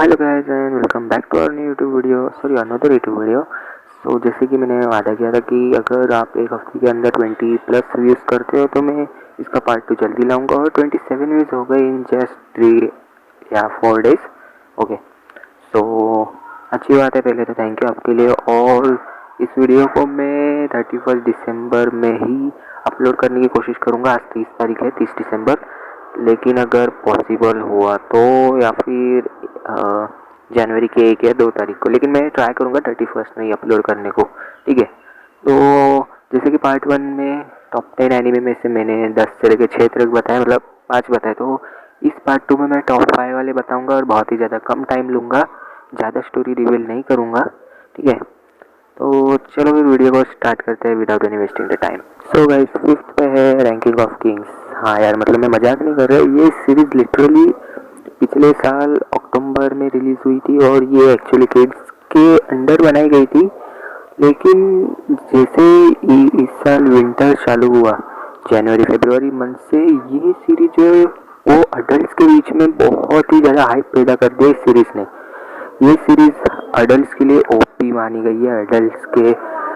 Hello guys and welcome back to our new YouTube video, sorry another YouTube video. So जैसे कि मैंने वादा किया था कि अगर आप एक हफ्ते के अंदर 20+ व्यूज़ करते हो तो मैं इसका पार्ट 2 जल्दी लाऊंगा। और 27 व्यूज़ हो गए इन जस्ट 3 या 4 डेज। ओके, सो अच्छी बात है। पहले तो थैंक यू आपके लिए। और इस वीडियो को मैं 31 दिसंबर में ही अपलोड करने की कोशिश करूँगा। आज 30 तारीख है, 30 दिसंबर। लेकिन अगर पॉसिबल हुआ तो या फिर जनवरी के 1 या 2 तारीख को, लेकिन मैं ट्राई करूँगा 31 में ही अपलोड करने को। ठीक है, तो जैसे कि पार्ट 1 में टॉप 10 एनिमे में से मैंने 10 से लेकर 6 तक बताया, मतलब 5 बताए। तो इस पार्ट 2 में मैं टॉप 5 वाले बताऊँगा और बहुत ही ज़्यादा कम टाइम लूँगा, ज़्यादा स्टोरी रिवील नहीं करूँगा। ठीक है, तो चलो फिर वीडियो को स्टार्ट करते हैं without any wasting the time. So guys, 5th पे है रैंकिंग ऑफ किंग्स। हाँ यार, मतलब मैं मजाक नहीं कर रहा, ये सीरीज़ लिटरली पिछले साल अक्टूबर में रिलीज़ हुई थी और ये एक्चुअली किड्स के अंडर बनाई गई थी। लेकिन जैसे इस साल विंटर चालू हुआ, जनवरी फरवरी मंथ से, ये सीरीज जो है वो अडल्ट के बीच में बहुत ही ज़्यादा हाइप पैदा कर दिया इस सीरीज़ ने। ये सीरीज अडल्ट के लिए ओपी मानी गई है, अडल्ट के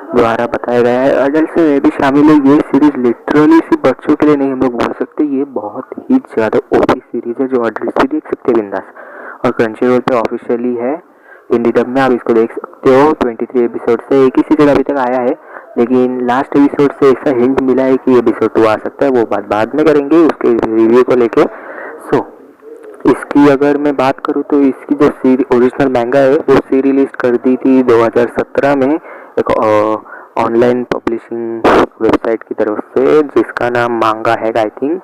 द्वारा बताया गया है, अडल्ट में भी शामिल है। ये सीरीज लिटरली सिर्फ बच्चों के लिए नहीं हम लोग बोल सकते, ये बहुत ही ज़्यादा ओपी सीरीज है जो अडल्ट भी देख सकते हैं बिंदास। और क्रंचीरोल पे ऑफिशियली है हिंदी डब में, आप इसको देख सकते हो। 23 एपिसोड से एक ही सीजन अभी तक आया है, लेकिन लास्ट एपिसोड से ऐसा हिंट मिला है कि एपिसोड 2 आ सकता है। वो बात बाद में करेंगे उसके रिव्यू को लेके। सो इसकी अगर मैं बात करूँ तो इसकी जो ओरिजिनल मैंगा है वो रिलीज कर दी थी 2017 में एक ऑनलाइन पब्लिशिंग वेबसाइट की तरफ से, जिसका नाम मांगा है आई थिंक।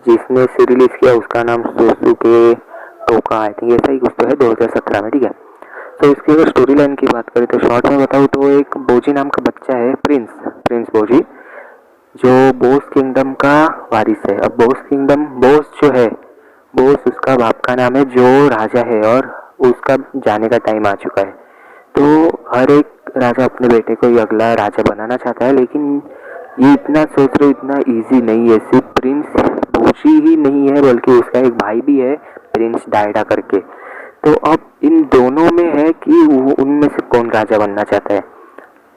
जिसने रिलीज किया उसका नाम सोसुके टोका आई थिंक, ऐसा ही कुछ तो है, 2017 में। ठीक है, तो इसकी अगर स्टोरी लाइन की बात करें तो शॉर्ट में बताऊँ तो एक बोजी नाम का बच्चा है, प्रिंस बोजी, जो बोस किंगडम का वारिस है। अब बोस जो है, बोस उसका बाप का नाम है जो राजा है, और उसका जाने का टाइम आ चुका है। तो हर एक राजा अपने बेटे को ही अगला राजा बनाना चाहता है, लेकिन ये इतना सोच रहे इतना इजी नहीं है। सिर्फ प्रिंस बोशी ही नहीं है बल्कि उसका एक भाई भी है, प्रिंस डायडा करके। तो अब इन दोनों में है कि उनमें से कौन राजा बनना चाहता है।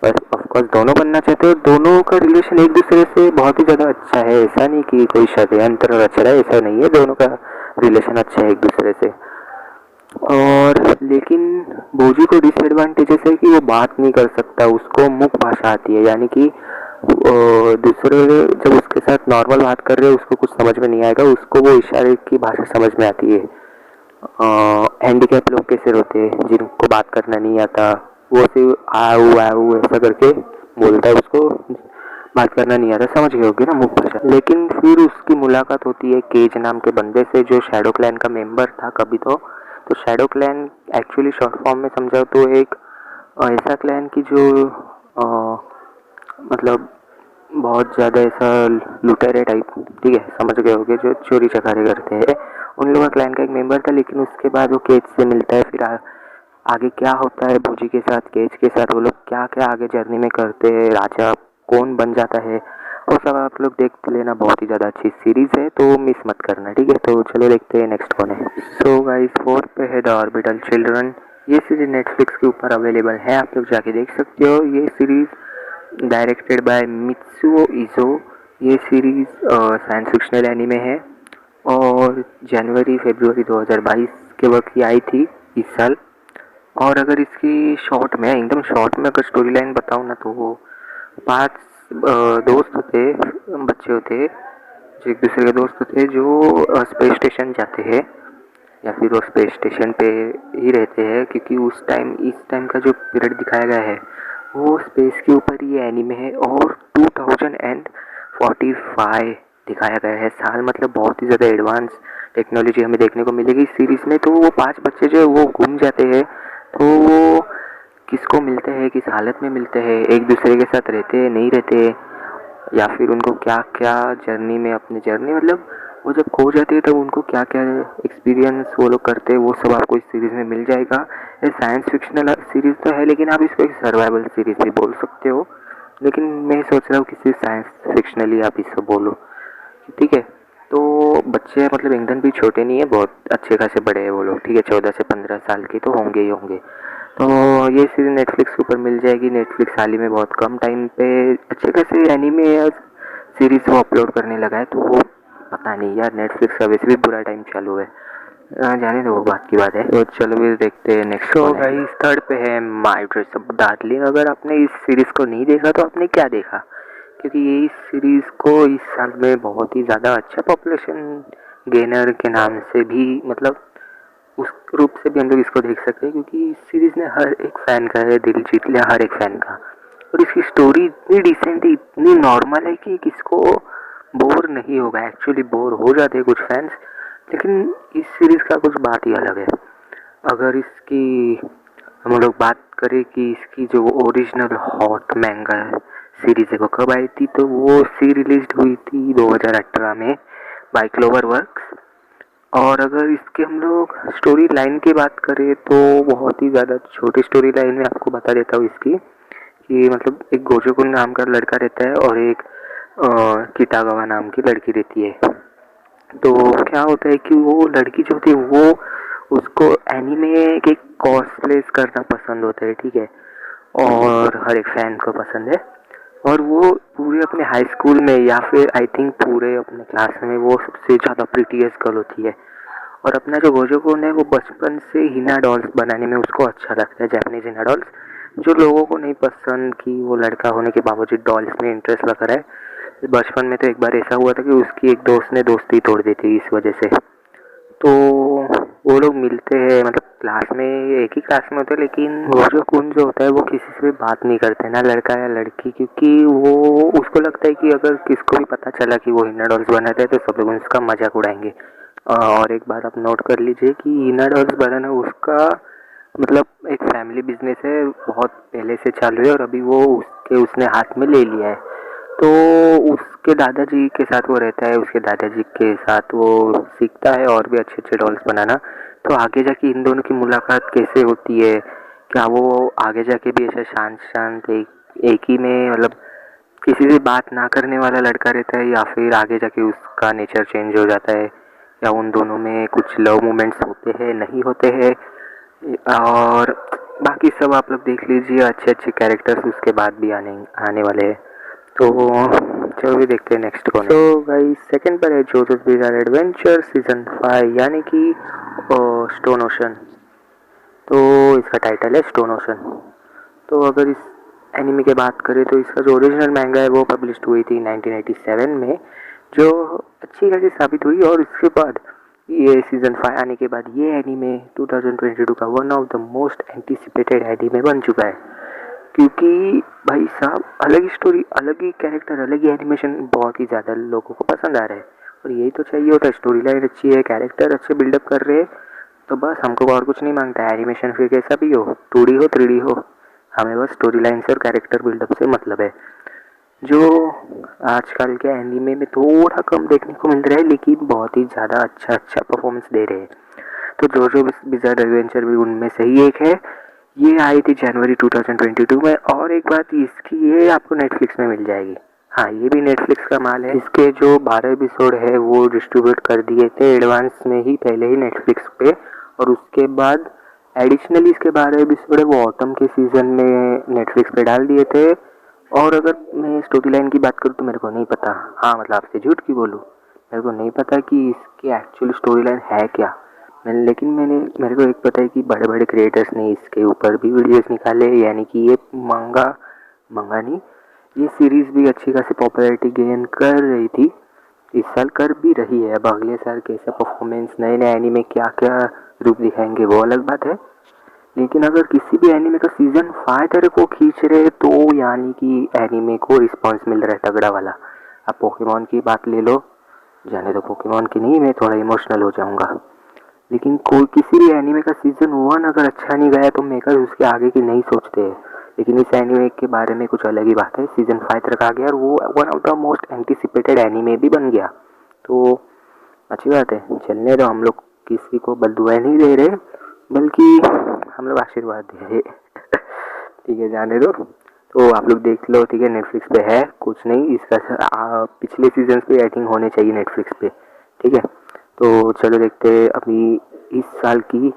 बस ऑफकोर्स दोनों बनना चाहते हैं। दोनों का रिलेशन एक दूसरे से बहुत ही ज़्यादा अच्छा है, ऐसा नहीं कि कोई षड्यंत्र रच रहा है, ऐसा नहीं है। दोनों का रिलेशन अच्छा है एक दूसरे से। और लेकिन बोजी को डिसएडवांटेजेस है कि वो बात नहीं कर सकता, उसको मुख भाषा आती है, यानी कि दूसरे जब उसके साथ नॉर्मल बात कर रहे हैं उसको कुछ समझ में नहीं आएगा, उसको वो इशारे की भाषा समझ में आती है। हैंडीकैप लोग कैसे रोते हैं जिनको बात करना नहीं आता, वो सिर्फ आऊ ऐसा करके बोलता है, उसको बात करना नहीं आता, समझ गए होगे ना मुख भाषा। लेकिन फिर उसकी मुलाकात होती है केज नाम के बंदे से जो शैडो क्लैन का मेंबर था कभी तो shadow clan actually short form में समझाओ तो एक ऐसा क्लैन की जो मतलब बहुत ज़्यादा ऐसा लुटेरे टाइप, ठीक है समझ गए होगे, जो चोरी चकारी करते हैं, उन लोगों का क्लैन का एक मेंबर था। लेकिन उसके बाद वो केज से मिलता है, फिर आगे क्या होता है बोजी के साथ, केज के साथ, वो लोग क्या क्या आगे जर्नी में करते हैं, राजा कौन बन जाता है, वो सब आप लोग देख लेना। बहुत ही ज़्यादा अच्छी सीरीज़ है, तो मिस मत करना। ठीक है, तो चलो देखते हैं नेक्स्ट कौन है। सो गाइस, 4th पे है द ऑर्बिटल चिल्ड्रन। ये सीरीज नेटफ्लिक्स के ऊपर अवेलेबल है, आप लोग जाके देख सकते हो। ये सीरीज़ डायरेक्टेड बाय मित्सुओ इजो। ये सीरीज़ साइंस फिक्शनल एनीमे है और जनवरी फरवरी 2022 के वक्त ये आई थी इस साल। और अगर इसकी शॉर्ट में, एकदम शॉर्ट में अगर स्टोरी लाइन बताऊँ ना, तो वो 5 दोस्त होते, बच्चे होते जो एक दूसरे के दोस्त होते, जो स्पेस स्टेशन जाते हैं या फिर वो स्पेस स्टेशन पे ही रहते हैं, क्योंकि इस टाइम का जो पीरियड दिखाया गया है वो स्पेस के ऊपर ही एनीमे है। और 2045 दिखाया गया है साल, मतलब बहुत ही ज़्यादा एडवांस टेक्नोलॉजी हमें देखने को मिलेगी इस सीरीज़ में। तो वो 5 बच्चे जो है वो घूम जाते हैं, तो वो किसको मिलते हैं, किस हालत में मिलते हैं, एक दूसरे के साथ रहते हैं नहीं रहते, या फिर उनको क्या क्या जर्नी में, अपनी जर्नी मतलब वो जब खो जाते हैं तब उनको क्या क्या एक्सपीरियंस वो लोग करते हैं, वो सब आपको इस सीरीज़ में मिल जाएगा। ये साइंस फिक्शनल सीरीज़ तो है, लेकिन आप इसको एक सर्वाइवल सीरीज़ भी बोल सकते हो, लेकिन मैं सोच रहा हूँ कि सिर्फ साइंस फिक्शनली आप इसको बोलो। ठीक है, तो बच्चे मतलब एकदम भी छोटे नहीं है, बहुत अच्छे खासे बड़े हैं वो लोग, ठीक है, 14 से 15 साल के तो होंगे ही होंगे। तो ये सीरीज नेटफ्लिक्स के ऊपर मिल जाएगी। नेटफ्लिक्स हाल ही में बहुत कम टाइम पे अच्छे खासे एनीमे या सीरीज वो अपलोड करने लगा है, तो वो पता नहीं यार, नेटफ्लिक्स का वैसे भी बुरा टाइम चालू है। जाने दो, वो बात की बात है। तो चलो फिर देखते हैं नेक्स्ट। तो गाइस थर्ड पे है माय ड्रेस अप डार्लिंग। अगर आपने इस सीरीज को नहीं देखा तो आपने क्या देखा, क्योंकि ये इस सीरीज को इस साल में बहुत ही ज़्यादा अच्छा पॉपुलेशन गेनर के नाम से भी, मतलब उस रूप से भी हम लोग इसको देख सकते हैं, क्योंकि इस सीरीज ने हर एक फ़ैन का दिल जीत लिया, हर एक फ़ैन का। और इसकी स्टोरी इतनी डिसेंट, इतनी नॉर्मल है कि किसको बोर नहीं होगा। एक्चुअली बोर हो जाते हैं कुछ फैंस, लेकिन इस सीरीज़ का कुछ बात ही अलग है। अगर इसकी हम लोग बात करें कि इसकी जो ओरिजिनल हॉट मैंगा सीरीज़ है वो कब आई थी, तो वो रिलीज हुई थी 2018 में बाय क्लोवर वर्क्स। और अगर इसके हम लोग स्टोरी लाइन की बात करें तो बहुत ही ज़्यादा छोटी स्टोरी लाइन में आपको बता देता हूँ इसकी, कि मतलब एक गोजोकुन नाम का लड़का रहता है और एक किटागावा नाम की लड़की रहती है। तो क्या होता है कि वो लड़की जो थी वो, उसको एनीमे के कॉस्प्लेस करना पसंद होता है, ठीक है, और हर एक फैन को पसंद है। और वो पूरे अपने हाई स्कूल में या फिर आई थिंक पूरे अपने क्लास में वो सबसे ज़्यादा प्रिटीएस्ट गर्ल होती है। और अपना जो गोजोकुन है वो बचपन से हिना डॉल्स बनाने में उसको अच्छा लगता है, जापानीज हिना डॉल्स, जो लोगों को नहीं पसंद कि वो लड़का होने के बावजूद डॉल्स में इंटरेस्ट लग रहा है। बचपन में तो एक बार ऐसा हुआ था कि उसकी एक दोस्त ने दोस्ती तोड़ दी थी इस वजह से। तो वो लोग मिलते हैं, मतलब क्लास में एक ही क्लास में होते हैं, लेकिन वो जो कुन जो होता है वो किसी से भी बात नहीं करते, ना लड़का या लड़की, क्योंकि वो उसको लगता है कि अगर किसको भी पता चला कि वो हिना डॉल्स बनाता है तो सब लोग उसका मजाक उड़ाएंगे। और एक बात आप नोट कर लीजिए कि हिना डॉल्स बनाना उसका मतलब एक फैमिली बिजनेस है, बहुत पहले से चालू है, और अभी वो उसने हाथ में ले लिया है। तो उसके दादाजी के साथ वो रहता है, उसके दादाजी के साथ वो सीखता है और भी अच्छे अच्छे डॉल्स बनाना। तो आगे जाके इन दोनों की मुलाकात कैसे होती है, क्या वो आगे जाके भी ऐसा शांत शांत एक ही में मतलब किसी से बात ना करने वाला लड़का रहता है, या फिर आगे जाके उसका नेचर चेंज हो जाता है, या उन दोनों में कुछ लव मोमेंट्स होते हैं नहीं होते हैं, और बाकी सब आप लोग देख लीजिए। अच्छे अच्छे कैरेक्टर्स उसके बाद भी आने वाले हैं। तो चलो भी देखते हैं नेक्स्ट कौन है। तो गाइस सेकंड पर है जोजोस बिज़ार एडवेंचर सीजन 5, यानी कि स्टोन ओशन। तो इसका टाइटल है स्टोन ओशन। तो अगर इस एनिमे की बात करें तो इसका जो ओरिजिनल मैंगा है वो पब्लिश्ड हुई थी 1987 में, जो अच्छी खासी साबित हुई। और इसके बाद ये सीज़न 5 आने के बाद ये एनीमे 2022 का one of the most anticipated anime बन चुका है, क्योंकि भाई साहब अलग ही स्टोरी, अलग ही कैरेक्टर, अलग ही एनिमेशन बहुत ही ज़्यादा लोगों को पसंद आ रहा है। और यही तो चाहिए होता है, स्टोरी लाइन अच्छी है, कैरेक्टर अच्छे बिल्डअप कर रहे हैं, तो बस हमको और कुछ नहीं मांगता है। एनिमेशन फिर कैसा भी हो, 2D हो 3D हो, हमें बस स्टोरी लाइन से और कैरेक्टर बिल्डअप से मतलब है, जो आजकल के एनीमे में थोड़ा कम देखने को मिल रहा है, लेकिन बहुत ही ज़्यादा अच्छा अच्छा परफॉर्मेंस दे रहे हैं। तो जोजो बिज़ार्ड एडवेंचर भी उनमें से ही एक है। ये आई थी जनवरी 2022 में। और एक बात इसकी, ये आपको नेटफ्लिक्स में मिल जाएगी। हाँ, ये भी नेटफ्लिक्स का माल है। इसके जो 12 एपिसोड है वो डिस्ट्रीब्यूट कर दिए थे एडवांस में ही पहले ही नेटफ्लिक्स पे, और उसके बाद एडिशनली इसके 12 एपिसोड है वो ऑटम के सीज़न में नेटफ्लिक्स पे डाल दिए थे। और अगर मैं स्टोरी लाइन की बात करूँ तो मेरे को नहीं पता, हाँ मतलब आपसे झूठ क्यों बोलूँ, मेरे को नहीं पता कि इसकी एक्चुअल स्टोरी लाइन है क्या। लेकिन मेरे को एक पता है कि बड़े बड़े क्रिएटर्स ने इसके ऊपर भी वीडियोस निकाले, यानी कि ये मंगा नहीं, ये सीरीज़ भी अच्छी खासी पॉपुलैरिटी गेन कर रही थी, इस साल कर भी रही है। अब अगले साल कैसा परफॉर्मेंस, नए नए एनीमे क्या क्या रूप दिखाएंगे वो अलग बात है। लेकिन अगर किसी भी एनीमे का सीजन 5 तेरे को खींच रहे तो यानी कि एनीमे को रिस्पॉन्स मिल रहा है तगड़ा वाला। अब पोकेमॉन की बात ले लो, जाने दो पोकेमॉन की नहीं, मैं थोड़ा इमोशनल हो जाऊंगा, लेकिन कोई किसी भी एनीमे का सीजन 1 अगर अच्छा नहीं गया तो मेकर उसके आगे की नहीं सोचते हैं। लेकिन इस एनीमे के बारे में कुछ अलग ही बात है, सीजन 5 तक आ गया और वो one of the most anticipated anime भी बन गया, तो अच्छी बात है। चलने दो, हम लोग किसी को बददुआ नहीं दे रहे, बल्कि हम लोग आशीर्वाद दे रहे ठीक है, जाने दो। तो आप लोग देख लो, ठीक है, नेटफ्लिक्स पे है, कुछ नहीं इसका पिछले सीजन पे आई थिंक होने चाहिए नेटफ्लिक्स पे, ठीक है, तो चलो देखते हैं अभी इस साल की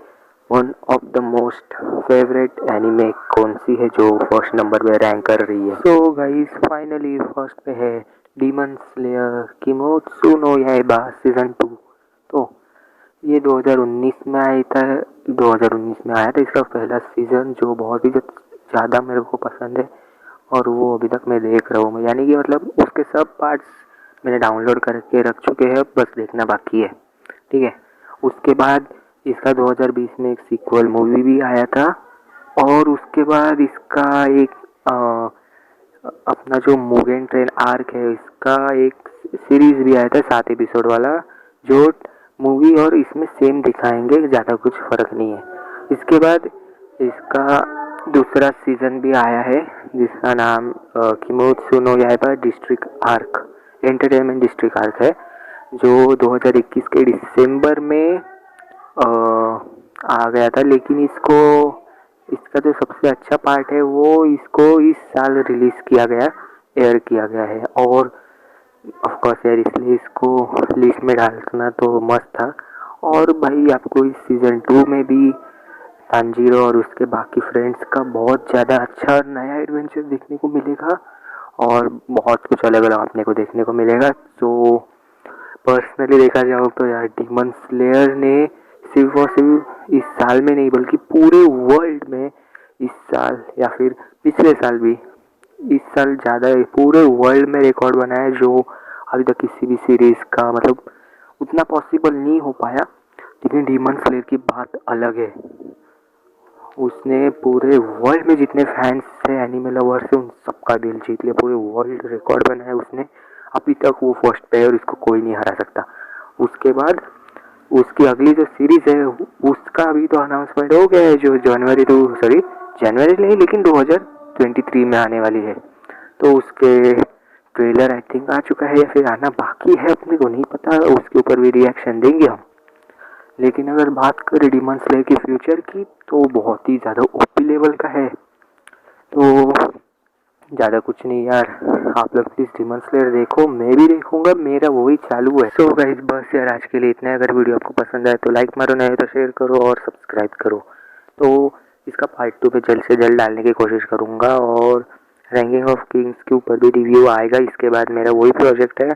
one of the most favourite anime कौन सी है जो फर्स्ट नंबर पे रैंक कर रही है। सो गाइस फाइनली फर्स्ट पे है डीमन स्लेयर किमोत्सु नो याइबा सीजन 2। तो ये 2019 में आया था, 2019 में आया था इसका पहला सीज़न, जो बहुत ही ज़्यादा मेरे को पसंद है और वो अभी तक मैं देख रहा हूँ। यानी कि मतलब उसके सब पार्ट्स मैंने डाउनलोड करके रख चुके हैं, बस देखना बाकी है। ठीक है, उसके बाद इसका 2020 में एक सीक्वल मूवी भी आया था और उसके बाद इसका एक अपना जो मुगेन ट्रेन आर्क है इसका एक सीरीज़ भी आया था 7 एपिसोड वाला, जो मूवी और इसमें सेम दिखाएंगे, ज़्यादा कुछ फ़र्क नहीं है। इसके बाद इसका दूसरा सीज़न भी आया है जिसका नाम Kimetsu no Yaiba district arc entertainment district arc है, जो 2021 के दिसंबर में आ गया था। लेकिन इसका जो सबसे अच्छा पार्ट है वो इसको इस साल रिलीज़ किया गया, एयर किया गया है। और ऑफ कोर्स यार इसलिए इसको लिस्ट में डालना तो मस्त था। और भाई आपको इस सीज़न 2 में भी तांजीरो और उसके बाकी फ्रेंड्स का बहुत ज़्यादा अच्छा नया एडवेंचर देखने को मिलेगा और बहुत कुछ अलग अलग आपने को देखने को मिलेगा। तो पर्सनली देखा जाओ तो यार डीमन स्लेयर ने सिर्फ और सिर्फ इस साल में नहीं बल्कि पूरे वर्ल्ड में इस साल या फिर पिछले साल भी, इस साल ज़्यादा पूरे वर्ल्ड में रिकॉर्ड बनाया जो अभी तक किसी भी सीरीज़ का मतलब उतना पॉसिबल नहीं हो पाया। लेकिन डीमन स्लेयर की बात अलग है, उसने पूरे वर्ल्ड में जितने फैंस थे एनिमे लवर्स से उन सबका दिल जीत लिया, पूरे वर्ल्ड रिकॉर्ड बनाया उसने। अभी तक वो फर्स्ट पे है और इसको कोई नहीं हरा सकता। उसके बाद उसकी अगली जो सीरीज़ है उसका अभी तो अनाउंसमेंट हो गया है, जो जनवरी नहीं लेकिन 2023 में आने वाली है। तो उसके ट्रेलर आई थिंक आ चुका है या फिर आना बाकी है, अपने को नहीं पता, उसके ऊपर भी रिएक्शन देंगे हम। लेकिन अगर बात करें डीमन स्लेयर की फ्यूचर की तो बहुत ही ज़्यादा ओपी लेवल का है। तो ज़्यादा कुछ नहीं यार, आप लोग प्लीज़ डीमन स्लेयर देखो, मैं भी देखूंगा, मेरा वही चालू है। सो गाइस बस यार आज के लिए इतना है। अगर वीडियो आपको पसंद आए तो लाइक मारो, नहीं तो शेयर करो और सब्सक्राइब करो। तो इसका पार्ट 2 पे जल्द से जल्द डालने की कोशिश करूँगा और रैंकिंग ऑफ किंग्स के ऊपर भी रिव्यू आएगा। इसके बाद मेरा वही प्रोजेक्ट है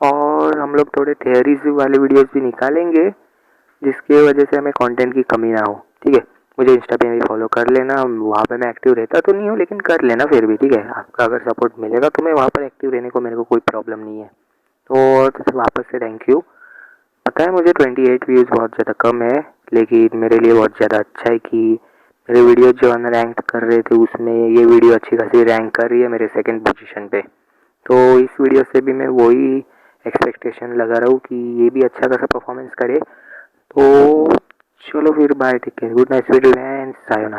और हम लोग थोड़े थियरीज वाले वीडियोज़ भी निकालेंगे जिसकी वजह से हमें कंटेंट की कमी ना हो। ठीक है, मुझे इंस्टा पे भी फॉलो कर लेना, वहाँ पे मैं एक्टिव रहता तो नहीं हूँ लेकिन कर लेना फिर भी। ठीक है, आपका अगर सपोर्ट मिलेगा तो मैं वहाँ पर एक्टिव रहने को मेरे को कोई प्रॉब्लम नहीं है। तो वापस से थैंक यू। पता है मुझे 28 व्यूज़ बहुत ज़्यादा कम है, लेकिन मेरे लिए बहुत ज़्यादा अच्छा है कि मेरे वीडियो जो अनरैंक्ड कर रहे थे उसमें ये वीडियो अच्छी खासी रैंक कर रही है मेरे सेकंड पोजीशन पे। तो इस वीडियो से भी मैं वही एक्सपेक्टेशन लगा रहा हूँ कि ये भी अच्छा खासा परफॉर्मेंस करे। तो चलो फिर bye, take care, good night, sweet dreams and sayonara.